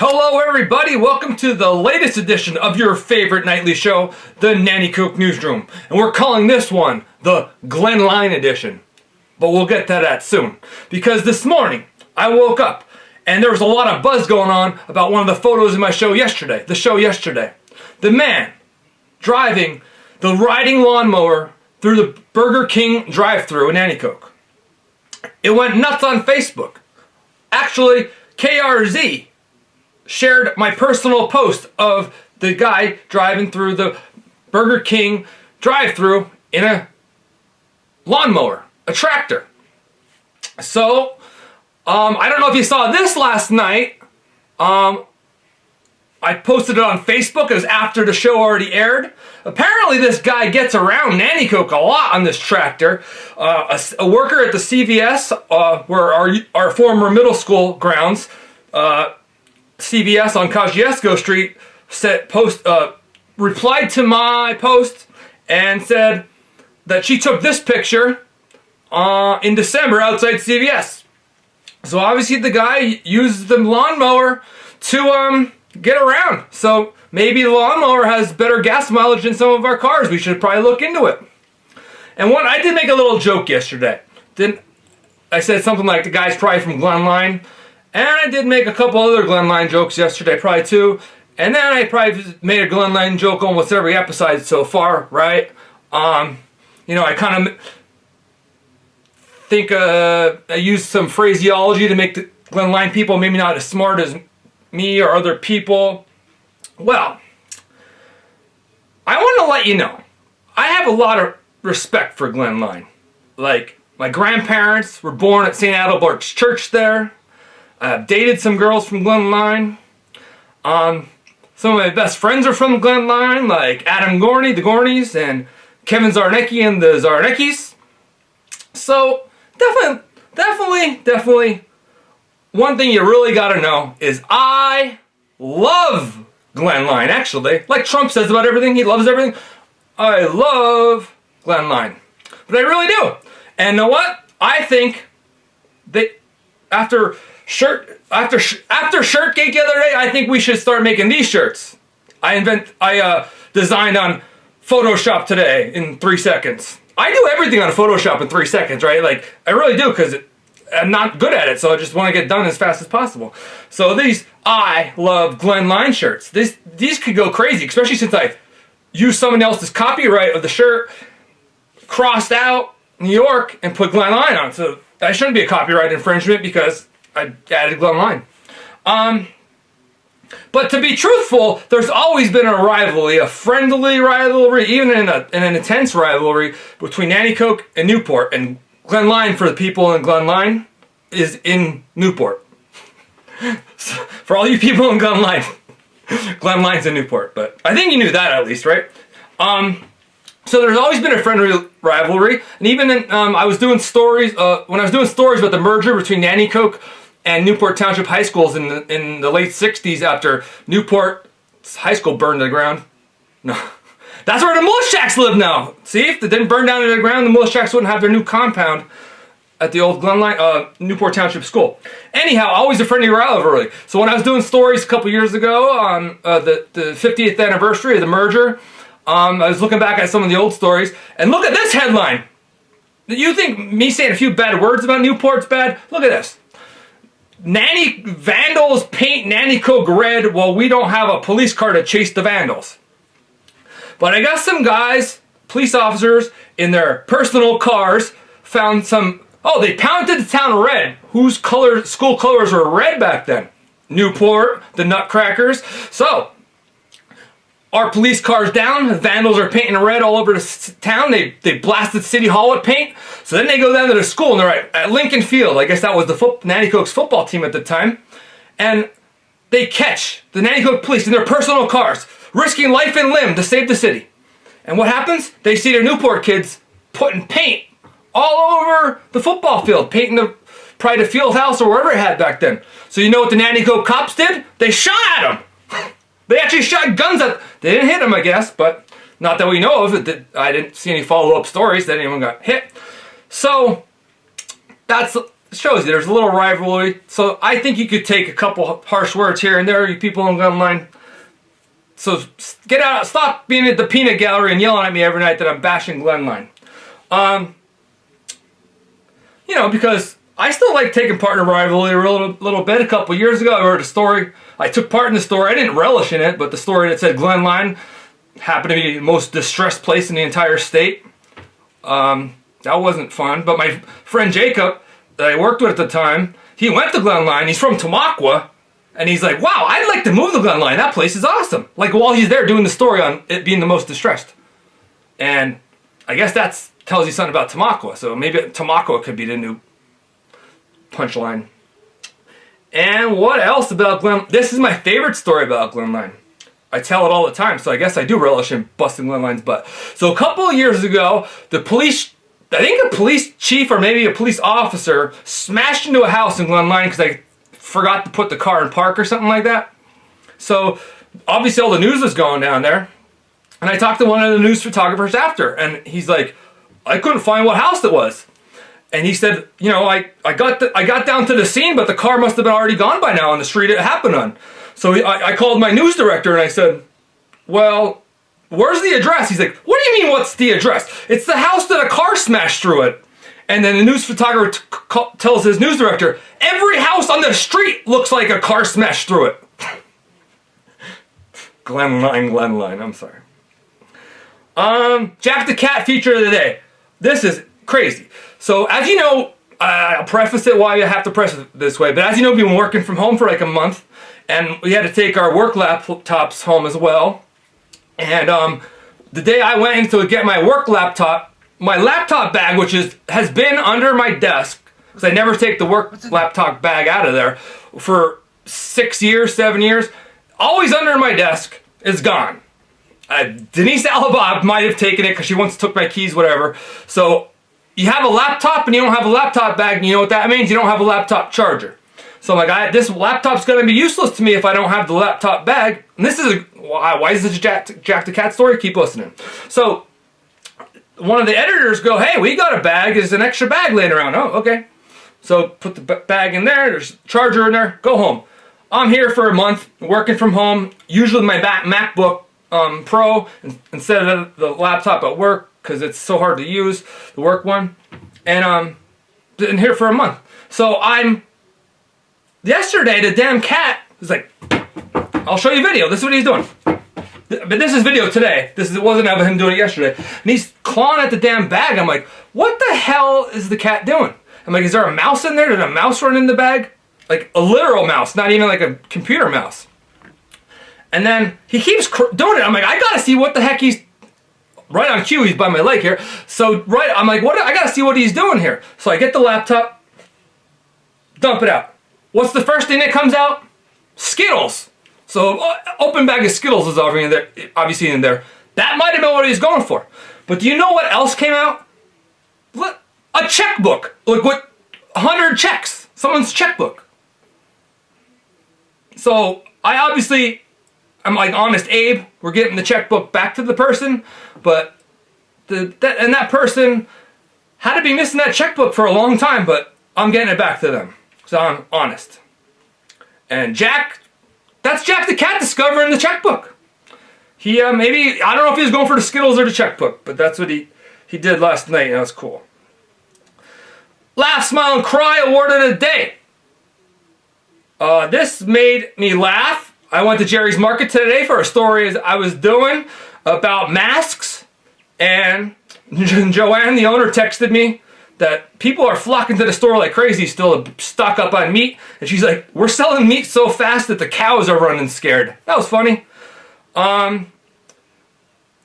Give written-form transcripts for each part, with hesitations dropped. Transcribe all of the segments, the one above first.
Hello everybody, welcome to the latest edition of your favorite nightly show, the Nanticoke Newsroom. And we're calling this one the Glen Lyon edition. But we'll get to that soon. Because this morning, I woke up and there was a lot of buzz going on about one of the photos in my show yesterday. The man driving the riding lawnmower through the Burger King drive-thru in Nanticoke. It went nuts on Facebook. Actually, KRZ shared my personal post of the guy driving through the Burger King drive-thru in a lawnmower, a tractor. So, I don't know if you saw this last night. I posted it on Facebook. It was after the show already aired. Apparently this guy gets around Nanticoke a lot on this tractor. A worker at the CVS, where our former middle school grounds, CVS on Kosciuszko Street, replied to my post and said that she took this picture in December outside CVS. So obviously the guy used the lawnmower to get around. So maybe the lawnmower has better gas mileage than some of our cars. We should probably look into it. And I did make a little joke yesterday. I said something like the guy's probably from Glen, Lyon. And I did make a couple other Glen Lyon jokes yesterday, probably too. And then I probably made a Glen Lyon joke almost every episode so far, right? I kind of think I used some phraseology to make the Glen Lyon people maybe not as smart as me or other people. Well, I want to let you know, I have a lot of respect for Glen Lyon. Like, my grandparents were born at St. Adalbert's Church there. I've dated some girls from Glen Lyon. Some of my best friends are from Glen Lyon, like Adam Gorney, the Gorneys, and Kevin Zarnecki and the Zarneckis. So, definitely, one thing you really gotta know is I love Glen Lyon, actually. Like Trump says about everything, he loves everything. I love Glen Lyon. But I really do. And you know what? I think that after Shirtgate the other day, I think we should start making these shirts. I designed on Photoshop today in 3 seconds. I do everything on Photoshop in 3 seconds, right? Like, I really do, because I'm not good at it, so I just want to get done as fast as possible. So these I love Glen Lyon shirts. These could go crazy, especially since I used someone else's copyright of the shirt, crossed out New York, and put Glen Lyon on. So that shouldn't be a copyright infringement because I added Glen Lyon. But to be truthful, there's always been a rivalry, a friendly rivalry, even in an intense rivalry between Nanticoke and Newport. And Glen Lyon, for the people in Glen Lyon, is in Newport. For all you people in Glen Lyon, Glen Lyon's in Newport. But I think you knew that at least, right? So there's always been a friendly rivalry. And even I was doing stories, when I was doing stories about the merger between Nanticoke and Newport Township High Schools in the late 60s after Newport High School burned to the ground. No. That's where the Mulishaks live now. See, if they didn't burn down to the ground, the Mulishaks wouldn't have their new compound at the old Glen Lyon, Newport Township School. Anyhow, always a friendly rivalry. So when I was doing stories a couple years ago on the 50th anniversary of the merger, I was looking back at some of the old stories, and look at this headline. You think me saying a few bad words about Newport's bad? Look at this. Vandals paint Nanticoke red while we don't have a police car to chase the vandals. But I guess some guys, police officers, in their personal cars found they painted the town red. Whose school colors were red back then? Newport, the Nutcrackers. So, our police car's down, the vandals are painting red all over the town. They blasted City Hall with paint. So then they go down to the school and they're at Lincoln Field. I guess that was the Nanticoke's football team at the time. And they catch the Nanticoke police in their personal cars, risking life and limb to save the city. And what happens? They see their Newport kids putting paint all over the football field, painting probably the field house or wherever it had back then. So you know what the Nanticoke cops did? They shot at them. They actually shot guns at... They didn't hit him, I guess, but not that we know of. I didn't see any follow-up stories that anyone got hit. So, that's shows you there's a little rivalry. So I think you could take a couple harsh words here and there, you people on Glen Line. So get out, stop being at the peanut gallery and yelling at me every night that I'm bashing Glen Line. You know, because I still like taking part in a rivalry a little bit. A couple years ago, I heard a story. I took part in the story. I didn't relish in it, but the story that said Glen Line happened to be the most distressed place in the entire state. That wasn't fun. But my friend Jacob, that I worked with at the time, he went to Glen Line. He's from Tamaqua. And he's like, wow, I'd like to move to Glen Line. That place is awesome. Like, while he's there doing the story on it being the most distressed. And I guess that tells you something about Tamaqua. So maybe Tamaqua could be the new punchline. And what else about Glen? This is my favorite story about Glen Line. I tell it all the time, so I guess I do relish in busting Glen Line's butt. So a couple of years ago, the police, I think a police chief or maybe a police officer smashed into a house in Glen Line because I forgot to put the car in park or something like that. So obviously all the news was going down there. And I talked to one of the news photographers after, and he's like, I couldn't find what house it was. And he said, you know, I got down to the scene, but the car must have been already gone by now on the street it happened on. So I called my news director and I said, well, where's the address? He's like, what do you mean what's the address? It's the house that a car smashed through it. And then the news photographer tells his news director, every house on the street looks like a car smashed through it. Glen Line, I'm sorry. Jack the Cat feature of the day. This is crazy. So as you know, I'll preface it why I have to preface it this way, but as you know, we've been working from home for like a month, and we had to take our work laptops home as well. And the day I went in to get my work laptop, my laptop bag, which has been under my desk, because I never take the work laptop bag out of there for 6 years, 7 years, always under my desk, is gone. Denise Alaba might have taken it because she once took my keys, whatever. So you have a laptop and you don't have a laptop bag, and you know what that means? You don't have a laptop charger. So I'm like, this laptop's going to be useless to me if I don't have the laptop bag. And this is why is this a Jack the Cat story? Keep listening. So one of the editors go, hey, we got a bag. There's an extra bag laying around. Oh, okay. So put the bag in there. There's a charger in there. Go home. I'm here for a month, working from home. Usually my MacBook Pro instead of the laptop at work because it's so hard to use, the work one. And been here for a month. So yesterday the damn cat was like, I'll show you video. This is what he's doing. But this is video today. It wasn't of him doing it yesterday. And he's clawing at the damn bag. I'm like, what the hell is the cat doing? I'm like, is there a mouse in there? Did a mouse run in the bag? Like a literal mouse, not even like a computer mouse. And then he keeps doing it. I'm like, I gotta see what the heck he's... Right on cue, he's by my leg here. So I'm like, what? I gotta see what he's doing here. So I get the laptop, dump it out. What's the first thing that comes out? Skittles. So open bag of Skittles is obviously in there. That might have been what he was going for. But do you know what else came out? A checkbook. Like what? 100 checks. Someone's checkbook. So I'm like, honest Abe, we're getting the checkbook back to the person, but that person had to be missing that checkbook for a long time, but I'm getting it back to them. So I'm honest. And that's Jack the Cat discovering the checkbook. He maybe, I don't know if he was going for the Skittles or the checkbook, but that's what he did last night, and that was cool. Laugh, Smile, and Cry award of the day. This made me laugh. I went to Jerry's Market today for a story I was doing about masks, and Joanne, the owner, texted me that people are flocking to the store like crazy still to stock up on meat, and she's like, we're selling meat so fast that the cows are running scared. That was funny. And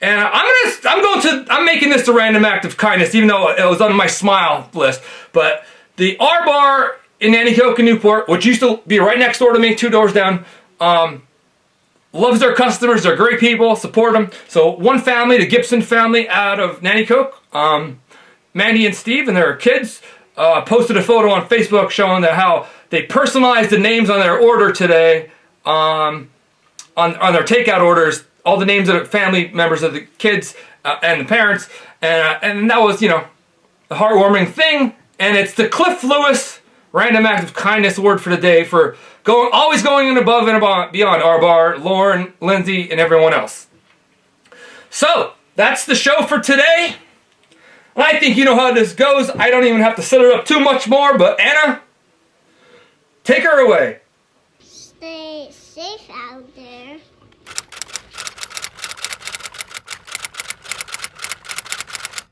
I'm making this a random act of kindness, even though it was on my smile list. But the R Bar in Nanticoke and Newport, which used to be right next door to me, 2 doors down, loves their customers. They're great people. Support them. So one family, the Gibson family out of Nanticoke, Mandy and Steve and their kids, posted a photo on Facebook showing how they personalized the names on their order today, on their takeout orders, all the names of the family members of the kids and the parents, and that was, a heartwarming thing. And it's the Cliff Lewis random act of kindness award for the day for always going in above and beyond our bar, Lauren, Lindsay, and everyone else. So, that's the show for today. And I think you know how this goes. I don't even have to set it up too much more, but Anna, take her away. Stay safe out there.